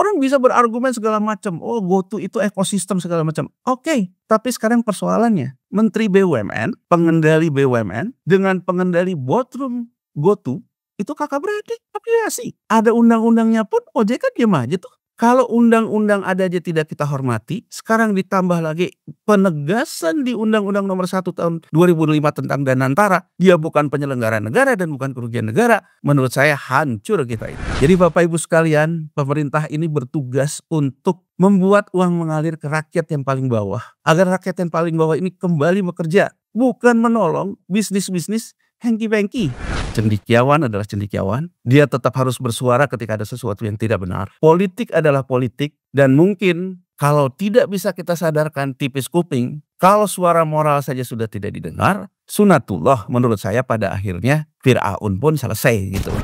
Orang bisa berargumen segala macam, "Oh, GoTo itu ekosistem segala macam." Oke, tapi sekarang persoalannya, Menteri BUMN, pengendali BUMN dengan pengendali boardroom GoTo itu kakak beradik, afiliasi. Ada undang-undangnya pun OJK diam aja tuh. Kalau undang-undang ada aja tidak kita hormati, sekarang ditambah lagi penegasan di Undang-Undang Nomor 1 Tahun 2005 tentang Danantara, dia bukan penyelenggara negara dan bukan kerugian negara. Menurut saya hancur kita ini. Jadi Bapak Ibu sekalian, pemerintah ini bertugas untuk membuat uang mengalir ke rakyat yang paling bawah, agar rakyat yang paling bawah ini kembali bekerja, bukan menolong bisnis-bisnis hengki-pengki. Cendekiawan adalah cendekiawan, dia tetap harus bersuara ketika ada sesuatu yang tidak benar. Politik adalah politik, dan mungkin kalau tidak bisa kita sadarkan tipis kuping, kalau suara moral saja sudah tidak didengar, sunatullah menurut saya pada akhirnya Fir'aun pun selesai gitu.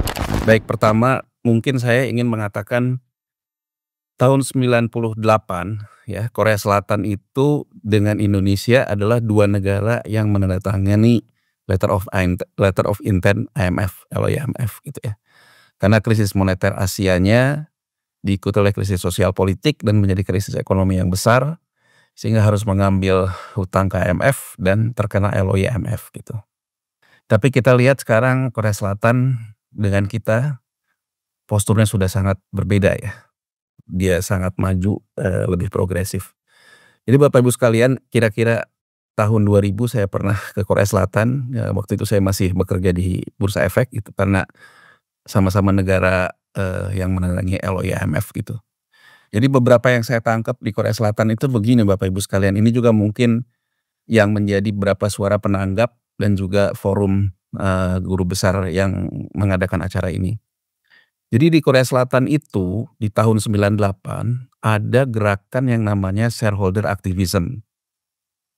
Baik, pertama mungkin saya ingin mengatakan tahun 98 ya, Korea Selatan itu dengan Indonesia adalah dua negara yang menandatangani Letter of Intent IMF, LOIMF gitu ya. Karena krisis moneter Asianya diikuti oleh krisis sosial politik dan menjadi krisis ekonomi yang besar, sehingga harus mengambil hutang ke IMF dan terkena LOIMF gitu. Tapi kita lihat sekarang Korea Selatan dengan kita posturnya sudah sangat berbeda ya. Dia sangat maju, lebih progresif. Jadi Bapak Ibu sekalian, kira-kira tahun 2000 saya pernah ke Korea Selatan, ya waktu itu saya masih bekerja di Bursa Efek gitu, karena sama-sama negara yang menandatangani LOIMF gitu. Jadi beberapa yang saya tangkap di Korea Selatan itu begini Bapak Ibu sekalian, ini juga mungkin yang menjadi beberapa suara penanggap dan juga forum guru besar yang mengadakan acara ini. Jadi di Korea Selatan itu di tahun 98 ada gerakan yang namanya shareholder activism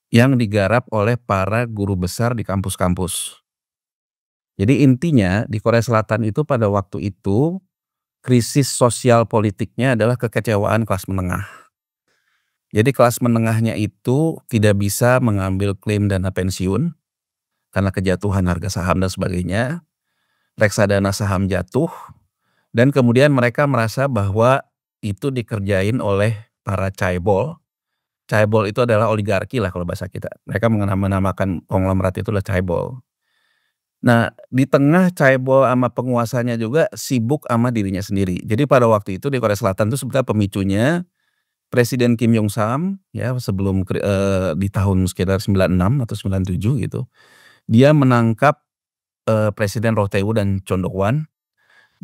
yang digarap oleh para guru besar di kampus-kampus. Jadi intinya di Korea Selatan itu pada waktu itu krisis sosial politiknya adalah kekecewaan kelas menengah. Jadi kelas menengahnya itu tidak bisa mengambil klaim dana pensiun karena kejatuhan harga saham dan sebagainya. Reksadana saham jatuh dan kemudian mereka merasa bahwa itu dikerjain oleh para chaebol. Chaebol itu adalah oligarki lah kalau bahasa kita. Mereka menamakan konglomerat itu adalah chaebol. Nah, di tengah chaebol sama penguasanya juga sibuk sama dirinya sendiri. Jadi pada waktu itu di Korea Selatan itu sebenarnya pemicunya Presiden Kim Yong Sam ya sebelum di tahun sekitar 96 atau 97 gitu. Dia menangkap Presiden Roh Tae-woo dan Chon Dok-wan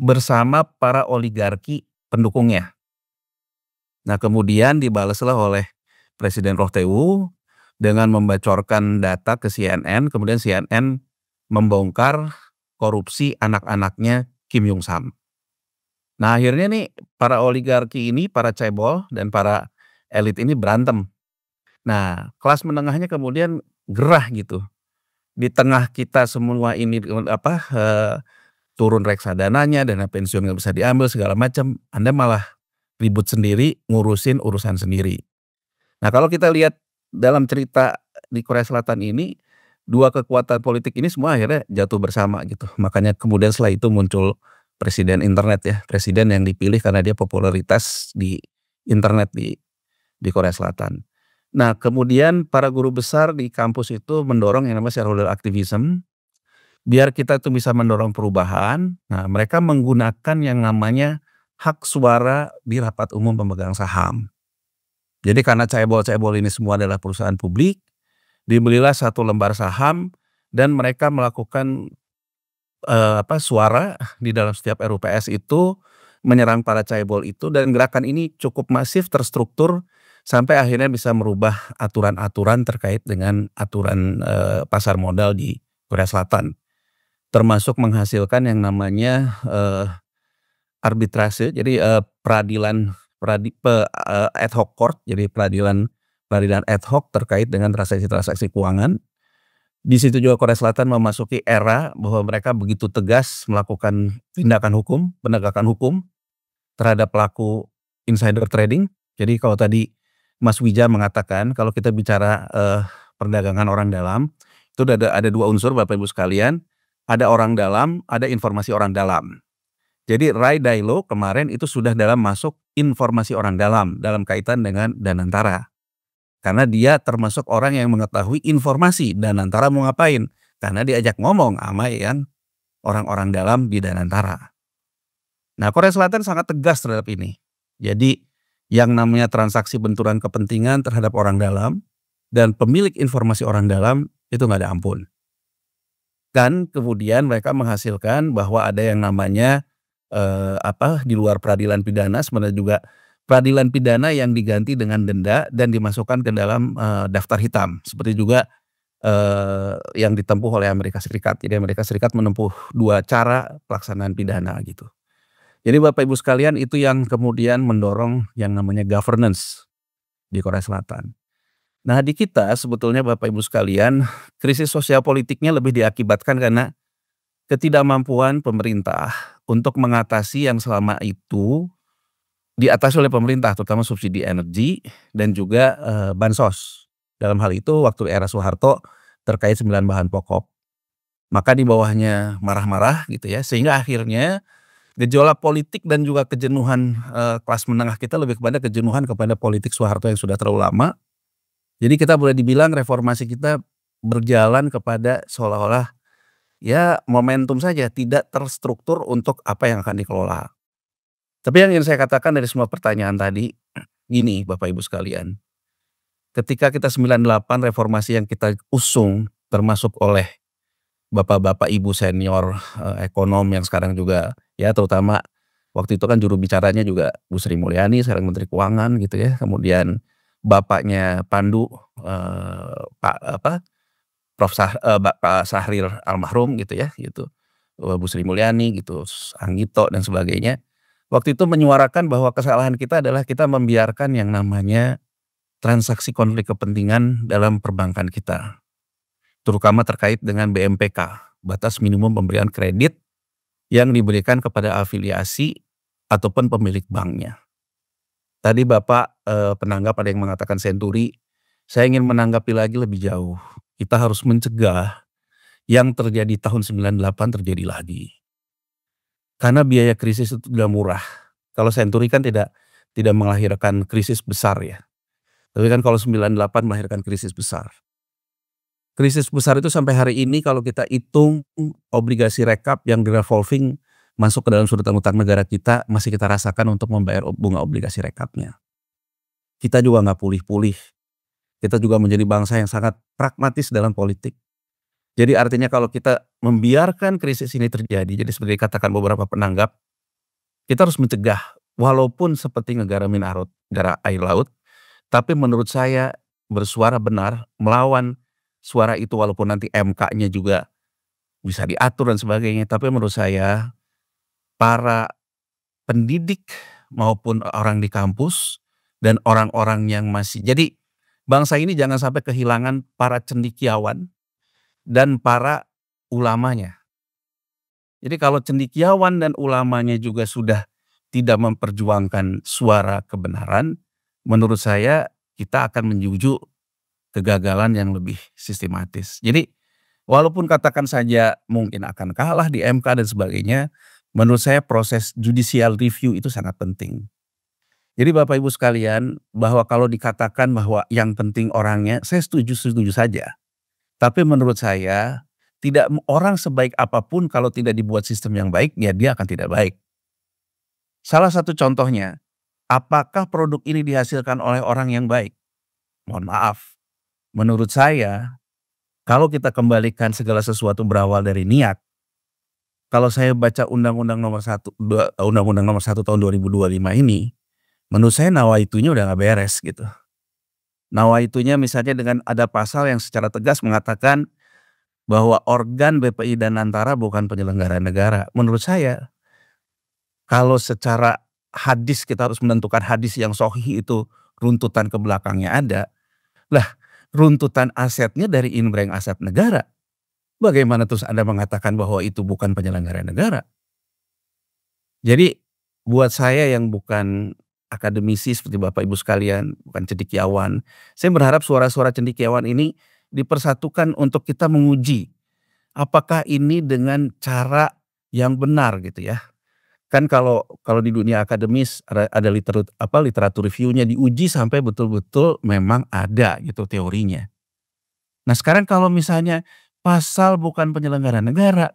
bersama para oligarki pendukungnya. Nah, kemudian dibalaslah oleh Presiden Roh Tae-woo dengan membocorkan data ke CNN, kemudian CNN membongkar korupsi anak-anaknya Kim Yong Sam. Nah, akhirnya nih para oligarki ini, para chaebol dan para elit ini berantem. Nah, kelas menengahnya kemudian gerah gitu. Di tengah kita semua ini turun reksadananya, dana pensiun nggak bisa diambil segala macam, Anda malah ribut sendiri, ngurusin urusan sendiri. Nah, kalau kita lihat dalam cerita di Korea Selatan ini, dua kekuatan politik ini semua akhirnya jatuh bersama gitu. Makanya kemudian setelah itu muncul presiden internet ya, presiden yang dipilih karena dia popularitas di internet di Korea Selatan. Nah, kemudian para guru besar di kampus itu mendorong yang namanya shareholder activism, biar kita tuh bisa mendorong perubahan. Nah, mereka menggunakan yang namanya hak suara di rapat umum pemegang saham. Jadi karena chaebol-chaebol ini semua adalah perusahaan publik, dibelilah satu lembar saham dan mereka melakukan suara di dalam setiap RUPS itu menyerang para chaebol itu, dan gerakan ini cukup masif, terstruktur sampai akhirnya bisa merubah aturan-aturan terkait dengan aturan pasar modal di Korea Selatan, termasuk menghasilkan yang namanya arbitrase, jadi peradilan ad hoc court, jadi peradilan ad hoc terkait dengan transaksi-transaksi keuangan. Di situ juga Korea Selatan memasuki era bahwa mereka begitu tegas melakukan tindakan hukum, penegakan hukum terhadap pelaku insider trading. Jadi kalau tadi Mas Wija mengatakan kalau kita bicara perdagangan orang dalam, itu ada dua unsur Bapak Ibu sekalian, ada orang dalam, ada informasi orang dalam. Jadi Ray Dalio kemarin itu sudah masuk informasi orang dalam kaitan dengan Danantara. Karena dia termasuk orang yang mengetahui informasi Danantara mau ngapain, karena diajak ngomong sama yang orang-orang dalam di Danantara. Nah, Korea Selatan sangat tegas terhadap ini. Jadi yang namanya transaksi benturan kepentingan terhadap orang dalam dan pemilik informasi orang dalam itu nggak ada ampun. Dan kemudian mereka menghasilkan bahwa ada yang namanya di luar peradilan pidana, sebenarnya juga peradilan pidana yang diganti dengan denda dan dimasukkan ke dalam daftar hitam. Seperti juga yang ditempuh oleh Amerika Serikat. Jadi Amerika Serikat menempuh 2 cara pelaksanaan pidana gitu. Jadi Bapak Ibu sekalian, itu yang kemudian mendorong yang namanya governance di Korea Selatan. Nah, di kita sebetulnya Bapak Ibu sekalian, krisis sosial politiknya lebih diakibatkan karena ketidakmampuan pemerintah untuk mengatasi yang selama itu diatasi oleh pemerintah, terutama subsidi energi dan juga bansos. Dalam hal itu waktu era Soeharto terkait 9 bahan pokok. Maka di bawahnya marah-marah gitu ya, sehingga akhirnya gejolak politik dan juga kejenuhan kelas menengah kita lebih kepada kejenuhan kepada politik Soeharto yang sudah terlalu lama. Jadi kita boleh dibilang reformasi kita berjalan kepada seolah-olah ya momentum saja, tidak terstruktur untuk apa yang akan dikelola. Tapi yang ingin saya katakan dari semua pertanyaan tadi, gini Bapak Ibu sekalian, ketika kita 98 reformasi yang kita usung termasuk oleh bapak-bapak ibu senior ekonom yang sekarang juga ya terutama waktu itu kan juru bicaranya juga Bu Sri Mulyani, sekarang Menteri Keuangan gitu ya. Kemudian bapaknya Pandu Pak Syahrir almarhum gitu ya gitu. Bu Sri Mulyani gitu, Anggito dan sebagainya. Waktu itu menyuarakan bahwa kesalahan kita adalah kita membiarkan yang namanya transaksi konflik kepentingan dalam perbankan kita. Terutama terkait dengan BMPK, batas minimum pemberian kredit yang diberikan kepada afiliasi ataupun pemilik banknya. Tadi Bapak penanggap ada yang mengatakan senturi, saya ingin menanggapi lagi lebih jauh. Kita harus mencegah yang terjadi tahun 98 terjadi lagi. Karena biaya krisis itu tidak murah. Kalau senturi kan tidak melahirkan krisis besar ya. Tapi kan kalau 98 melahirkan krisis besar. Krisis besar itu sampai hari ini kalau kita hitung obligasi rekap yang di revolving masuk ke dalam sudut utang negara kita masih kita rasakan untuk membayar bunga obligasi rekapnya. Kita juga nggak pulih-pulih. Kita juga menjadi bangsa yang sangat pragmatis dalam politik. Jadi artinya kalau kita membiarkan krisis ini terjadi, jadi seperti dikatakan beberapa penanggap, kita harus mencegah walaupun seperti negara Minarut, negara air laut, tapi menurut saya bersuara benar melawan suara itu walaupun nanti MK-nya juga bisa diatur dan sebagainya, tapi menurut saya para pendidik maupun orang di kampus dan orang-orang yang masih jadi bangsa ini jangan sampai kehilangan para cendekiawan dan para ulamanya. Jadi kalau cendekiawan dan ulamanya juga sudah tidak memperjuangkan suara kebenaran, menurut saya kita akan menuju kegagalan yang lebih sistematis. Jadi walaupun katakan saja mungkin akan kalah di MK dan sebagainya, menurut saya proses judicial review itu sangat penting. Jadi Bapak Ibu sekalian, bahwa kalau dikatakan bahwa yang penting orangnya, saya setuju saja. Tapi menurut saya tidak orang sebaik apapun kalau tidak dibuat sistem yang baik, ya dia akan tidak baik. Salah satu contohnya, apakah produk ini dihasilkan oleh orang yang baik? Mohon maaf, menurut saya kalau kita kembalikan segala sesuatu berawal dari niat. Kalau saya baca Undang-Undang nomor 1 tahun 2025 ini, menurut saya nawaitunya udah nggak beres gitu. Nawaitunya misalnya dengan ada pasal yang secara tegas mengatakan bahwa organ BPI Danantara bukan penyelenggara negara. Menurut saya, kalau secara hadis kita harus menentukan hadis yang sahih itu runtutan ke belakangnya ada. Lah, runtutan asetnya dari inbreng aset negara. Bagaimana terus Anda mengatakan bahwa itu bukan penyelenggara negara? Jadi buat saya yang bukan akademisi seperti Bapak Ibu sekalian, bukan cendekiawan, saya berharap suara-suara cendekiawan ini dipersatukan untuk kita menguji apakah ini dengan cara yang benar gitu ya. Kan kalau di dunia akademis ada literatur reviewnya diuji sampai betul-betul memang ada gitu teorinya. Nah sekarang kalau misalnya pasal bukan penyelenggara negara,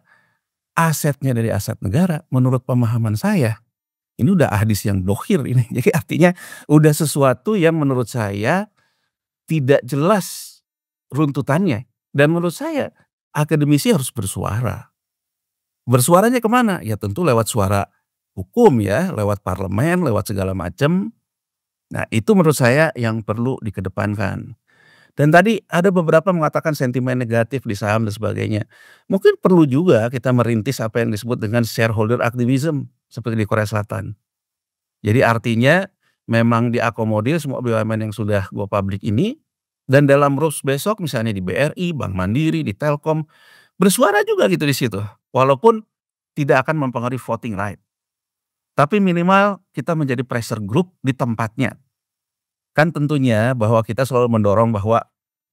asetnya dari aset negara, menurut pemahaman saya, ini udah hadis yang dohir ini. Jadi artinya udah sesuatu yang menurut saya tidak jelas runtutannya. Dan menurut saya akademisi harus bersuara. Bersuaranya kemana? Ya tentu lewat suara hukum ya, lewat parlemen, lewat segala macam. Nah itu menurut saya yang perlu dikedepankan. Dan tadi ada beberapa mengatakan sentimen negatif di saham dan sebagainya. Mungkin perlu juga kita merintis apa yang disebut dengan shareholder activism seperti di Korea Selatan. Jadi artinya memang diakomodir semua BUMN yang sudah go public ini dan dalam rules besok misalnya di BRI, Bank Mandiri, di Telkom bersuara juga gitu di situ. Walaupun tidak akan mempengaruhi voting right. Tapi minimal kita menjadi pressure group di tempatnya. Kan tentunya bahwa kita selalu mendorong bahwa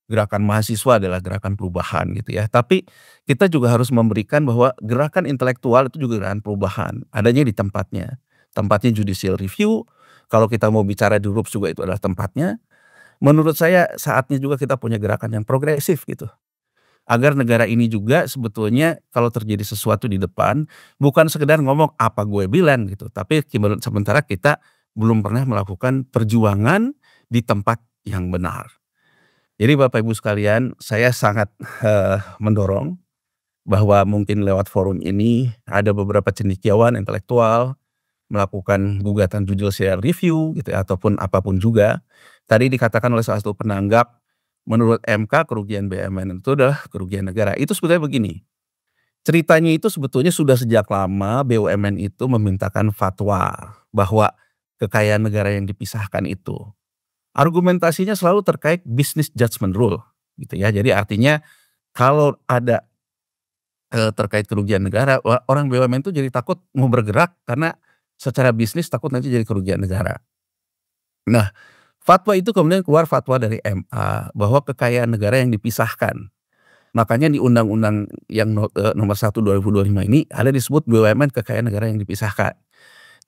gerakan mahasiswa adalah gerakan perubahan gitu ya. Tapi kita juga harus memberikan bahwa gerakan intelektual itu juga gerakan perubahan. Adanya di tempatnya. Tempatnya judicial review. Kalau kita mau bicara di RUPS juga itu adalah tempatnya. Menurut saya saatnya juga kita punya gerakan yang progresif gitu. Agar negara ini juga sebetulnya kalau terjadi sesuatu di depan bukan sekedar ngomong apa gue bilang gitu. Tapi sementara kita belum pernah melakukan perjuangan di tempat yang benar. Jadi Bapak Ibu sekalian, saya sangat, mendorong bahwa mungkin lewat forum ini ada beberapa cendekiawan intelektual melakukan gugatan judicial review gitu ya, ataupun apapun juga. Tadi dikatakan oleh salah satu penanggap, menurut MK kerugian BUMN itu adalah kerugian negara. Itu sebetulnya begini, ceritanya itu sebetulnya sudah sejak lama BUMN itu memintakan fatwa bahwa kekayaan negara yang dipisahkan itu. Argumentasinya selalu terkait business judgment rule gitu ya. Jadi artinya kalau ada, terkait kerugian negara, orang BUMN itu jadi takut mau bergerak karena secara bisnis takut nanti jadi kerugian negara. Nah, fatwa itu kemudian keluar fatwa dari MA bahwa kekayaan negara yang dipisahkan. Makanya di undang-undang yang nomor 1 2025 ini ada disebut BUMN kekayaan negara yang dipisahkan.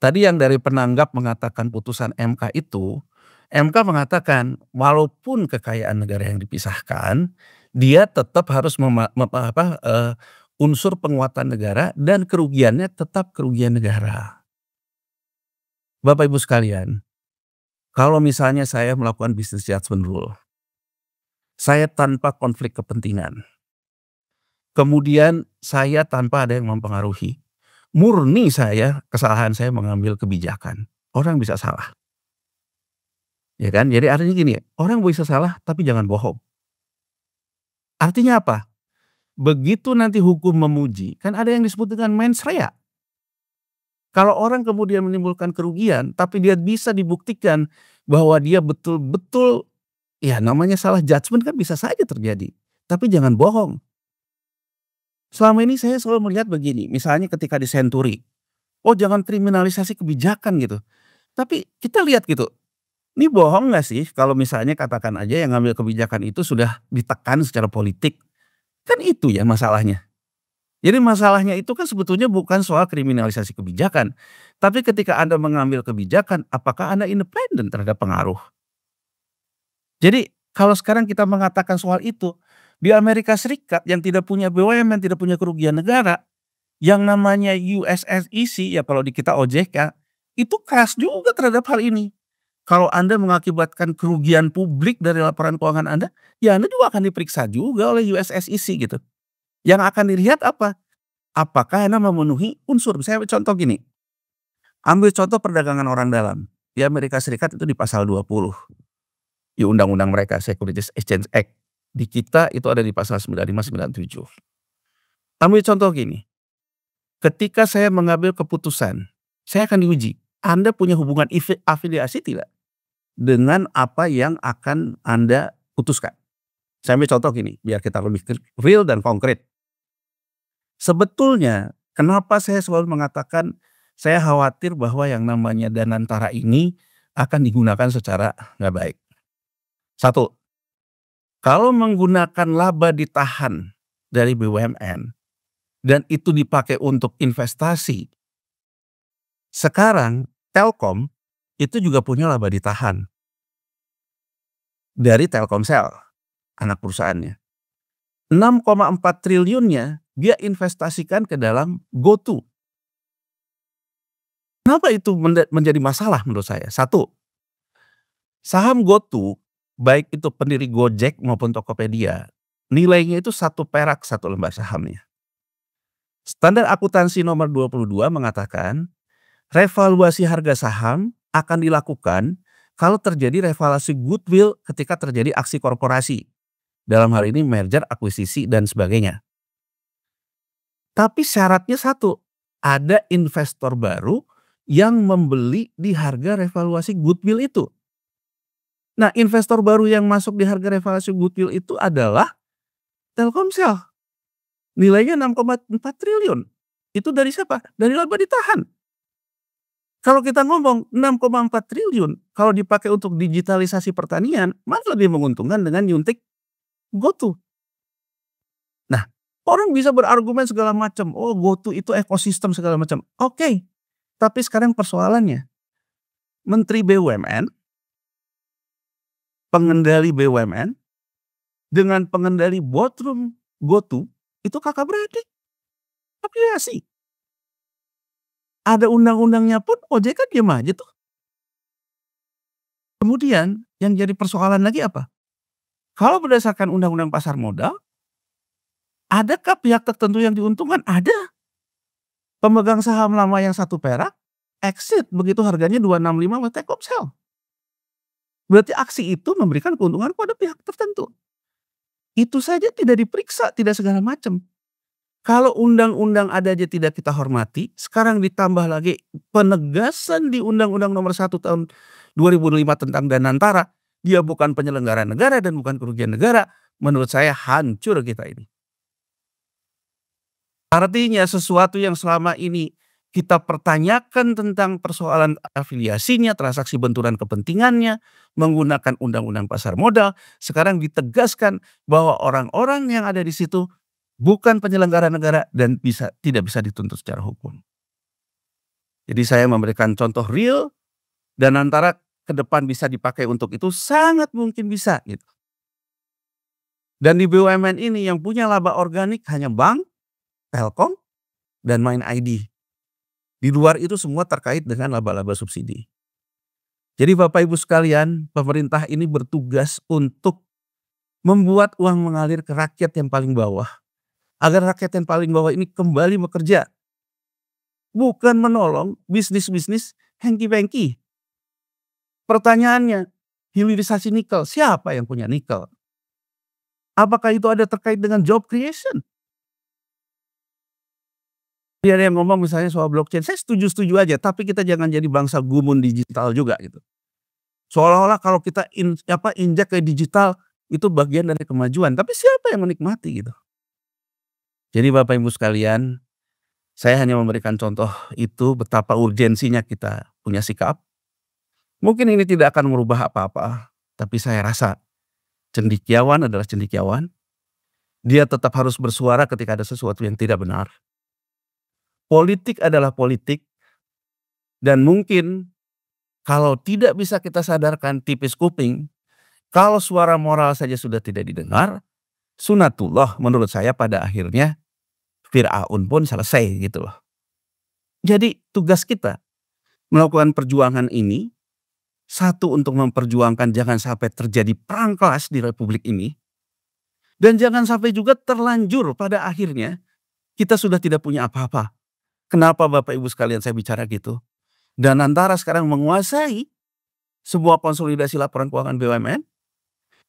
Tadi yang dari penanggap mengatakan putusan MK itu, MK mengatakan walaupun kekayaan negara yang dipisahkan, dia tetap harus unsur penguatan negara dan kerugiannya tetap kerugian negara. Bapak Ibu sekalian, kalau misalnya saya melakukan business judgment rule, saya tanpa konflik kepentingan, kemudian saya tanpa ada yang mempengaruhi, murni kesalahan saya mengambil kebijakan, orang bisa salah. Ya kan? Jadi artinya gini, orang bisa salah tapi jangan bohong. Artinya apa? Begitu nanti hukum memuji, kan ada yang disebut dengan mens rea. Kalau orang kemudian menimbulkan kerugian, tapi dia bisa dibuktikan bahwa dia betul-betul, ya namanya salah judgement kan bisa saja terjadi. Tapi jangan bohong. Selama ini saya selalu melihat begini, misalnya ketika di Senturi, oh jangan kriminalisasi kebijakan gitu. Tapi kita lihat gitu, ini bohong nggak sih kalau misalnya katakan aja yang ngambil kebijakan itu sudah ditekan secara politik. Kan itu ya masalahnya. Jadi masalahnya itu kan sebetulnya bukan soal kriminalisasi kebijakan. Tapi ketika Anda mengambil kebijakan, apakah Anda independen terhadap pengaruh? Jadi kalau sekarang kita mengatakan soal itu, di Amerika Serikat yang tidak punya BUMN, tidak punya kerugian negara, yang namanya US SEC ya kalau di kita OJK, itu keras juga terhadap hal ini. Kalau Anda mengakibatkan kerugian publik dari laporan keuangan Anda, ya Anda juga akan diperiksa juga oleh US SEC gitu. Yang akan dilihat apa? Apakah Anda memenuhi unsur? Saya contoh gini, ambil contoh perdagangan orang dalam. Di Amerika Serikat itu di pasal 20, di undang-undang mereka Securities Exchange Act. Di kita itu ada di pasal 95, 97. Ambil contoh gini, ketika saya mengambil keputusan, saya akan diuji. Anda punya hubungan afiliasi tidak dengan apa yang akan Anda putuskan? Saya ambil contoh gini, biar kita lebih real dan konkret. Sebetulnya kenapa saya selalu mengatakan saya khawatir bahwa yang namanya Danantara ini akan digunakan secara nggak baik. Satu, kalau menggunakan laba ditahan dari BUMN dan itu dipakai untuk investasi, Sekarang Telkom itu juga punya laba ditahan dari Telkomsel, anak perusahaannya. 6,4 triliunnya dia investasikan ke dalam GoTo. Kenapa itu menjadi masalah menurut saya? Satu, saham GoTo, baik itu pendiri Gojek maupun Tokopedia, nilainya itu 1 perak satu lembar sahamnya. Standar akuntansi nomor 22 mengatakan, revaluasi harga saham akan dilakukan kalau terjadi revaluasi goodwill ketika terjadi aksi korporasi. Dalam hal ini merger, akuisisi, dan sebagainya. Tapi syaratnya satu, ada investor baru yang membeli di harga revaluasi goodwill itu. Nah, investor baru yang masuk di harga revaluasi goodwill itu adalah Telkomsel. Nilainya 6,4 triliun. Itu dari siapa? Dari laba ditahan. Kalau kita ngomong 6,4 triliun, kalau dipakai untuk digitalisasi pertanian, mana lebih menguntungkan dengan nyuntik GoTo. Nah, orang bisa berargumen segala macam, oh GoTo itu ekosistem segala macam. Oke, tapi sekarang persoalannya, Menteri BUMN, pengendali BUMN, dengan pengendali boardroom GoTo, itu kakak beradik. Afiliasi. Ada undang-undangnya pun OJK diam aja tuh. Kemudian yang jadi persoalan lagi apa? Kalau berdasarkan undang-undang pasar modal, adakah pihak tertentu yang diuntungkan? Ada. Pemegang saham lama yang 1 perak, exit begitu harganya 265 oleh Telkomsel. Berarti aksi itu memberikan keuntungan kepada pihak tertentu. Itu saja tidak diperiksa, tidak segala macam. Kalau undang-undang ada aja tidak kita hormati, sekarang ditambah lagi penegasan di Undang-Undang Nomor 1 Tahun 2005 tentang Danantara, dia bukan penyelenggara negara dan bukan kerugian negara, menurut saya hancur kita ini. Artinya sesuatu yang selama ini kita pertanyakan tentang persoalan afiliasinya, transaksi benturan kepentingannya, menggunakan undang-undang pasar modal, sekarang ditegaskan bahwa orang-orang yang ada di situ bukan penyelenggara negara dan tidak bisa dituntut secara hukum. Jadi saya memberikan contoh real dan antara ke depan bisa dipakai untuk itu sangat mungkin bisa gitu. Dan di BUMN ini yang punya laba organik hanya bank, Telkom, dan Main ID. Di luar itu semua terkait dengan laba-laba subsidi. Jadi Bapak Ibu sekalian, pemerintah ini bertugas untuk membuat uang mengalir ke rakyat yang paling bawah. Agar rakyat yang paling bawah ini kembali bekerja. Bukan menolong bisnis-bisnis hengki-pengki. Pertanyaannya, hilirisasi nikel, siapa yang punya nikel? Apakah itu ada terkait dengan job creation? Ada yang ngomong misalnya soal blockchain, saya setuju-setuju aja, tapi kita jangan jadi bangsa gumun digital juga gitu. Seolah-olah kalau kita injak ke digital itu bagian dari kemajuan, tapi siapa yang menikmati gitu? Jadi Bapak Ibu sekalian, saya hanya memberikan contoh itu betapa urgensinya kita punya sikap. Mungkin ini tidak akan merubah apa-apa, tapi saya rasa cendekiawan adalah cendekiawan. Dia tetap harus bersuara ketika ada sesuatu yang tidak benar. Politik adalah politik, dan mungkin kalau tidak bisa kita sadarkan tipis kuping, kalau suara moral saja sudah tidak didengar, sunatullah menurut saya pada akhirnya Fir'aun pun selesai gitu loh. Jadi tugas kita melakukan perjuangan ini, satu untuk memperjuangkan jangan sampai terjadi perang kelas di republik ini, dan jangan sampai juga terlanjur pada akhirnya kita sudah tidak punya apa-apa. Kenapa Bapak Ibu sekalian saya bicara gitu? Danantara sekarang menguasai sebuah konsolidasi laporan keuangan BUMN.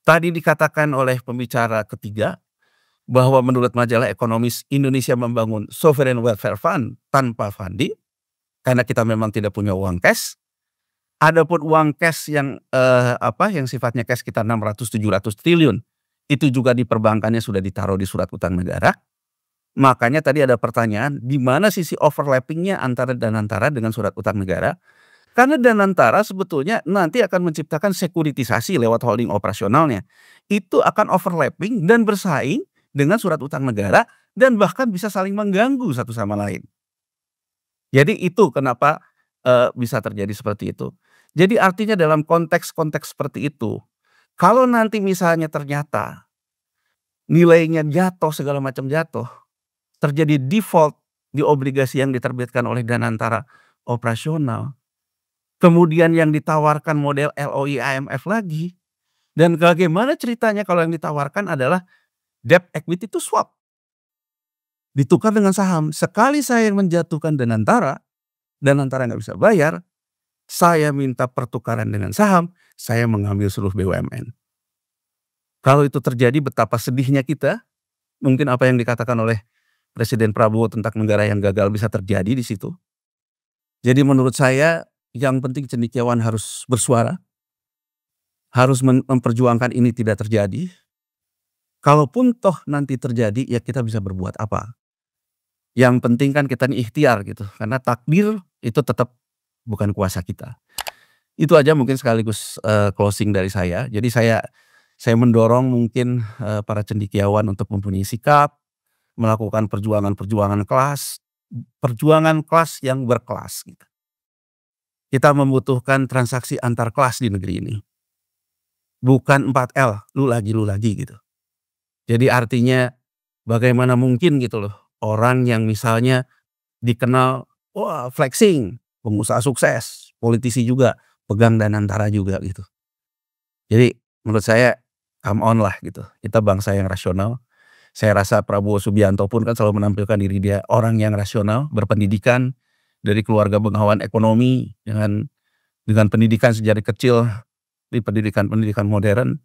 Tadi dikatakan oleh pembicara ketiga bahwa menurut majalah Ekonomis Indonesia membangun sovereign welfare fund tanpa funding karena kita memang tidak punya uang cash. Adapun uang cash yang sifatnya cash kita 600-700 triliun itu juga di perbankannya sudah ditaruh di surat utang negara. Makanya tadi ada pertanyaan di mana sisi overlappingnya antara Danantara dengan surat utang negara? Karena Danantara sebetulnya nanti akan menciptakan sekuritisasi lewat holding operasionalnya. Itu akan overlapping dan bersaing dengan surat utang negara dan bahkan bisa saling mengganggu satu sama lain. Jadi itu kenapa bisa terjadi seperti itu. Jadi artinya dalam konteks-konteks seperti itu, kalau nanti misalnya ternyata nilainya jatuh, segala macam jatuh, terjadi default di obligasi yang diterbitkan oleh Danantara operasional, kemudian yang ditawarkan model LOI IMF lagi, dan bagaimana ceritanya kalau yang ditawarkan adalah debt equity to swap, ditukar dengan saham. Sekali saya menjatuhkan Danantara nggak bisa bayar, saya minta pertukaran dengan saham, saya mengambil seluruh BUMN. Kalau itu terjadi betapa sedihnya kita, mungkin apa yang dikatakan oleh Presiden Prabowo tentang negara yang gagal bisa terjadi di situ. Jadi menurut saya yang penting cendekiawan harus bersuara, harus memperjuangkan ini tidak terjadi. Kalaupun toh nanti terjadi, ya kita bisa berbuat apa. Yang penting kan kita ini ikhtiar gitu, karena takdir itu tetap bukan kuasa kita. Itu aja mungkin sekaligus closing dari saya. Jadi saya mendorong mungkin para cendekiawan untuk mempunyai sikap, melakukan perjuangan kelas yang berkelas gitu. Kita membutuhkan transaksi antar kelas di negeri ini. Bukan 4L, lu lagi gitu. Jadi artinya bagaimana mungkin gitu loh, orang yang misalnya dikenal, wah flexing, pengusaha sukses, politisi juga, pegang Danantara juga gitu. Jadi menurut saya come on lah gitu, kita bangsa yang rasional. Saya rasa Prabowo Subianto pun kan selalu menampilkan diri dia orang yang rasional, berpendidikan, dari keluarga bangsawan ekonomi, dengan pendidikan sejak kecil di pendidikan modern.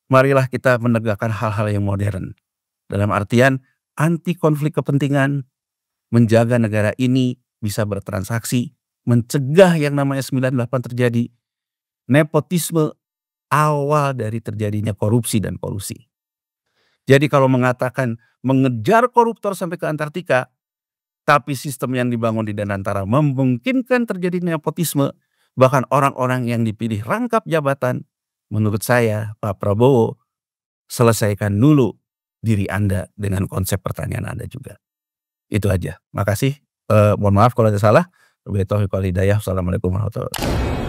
Marilah kita menegakkan hal-hal yang modern. Dalam artian anti konflik kepentingan, menjaga negara ini bisa bertransaksi, mencegah yang namanya 98 terjadi, nepotisme awal dari terjadinya korupsi dan kolusi. Jadi kalau mengatakan mengejar koruptor sampai ke Antartika, tapi sistem yang dibangun di Danantara memungkinkan terjadi nepotisme, bahkan orang-orang yang dipilih rangkap jabatan, menurut saya Pak Prabowo, selesaikan dulu diri Anda dengan konsep pertanian Anda juga. Itu aja. Makasih. Mohon maaf kalau ada salah. Wabillahi taufiq wal hidayah. Wassalamualaikum warahmatullahi wabarakatuh.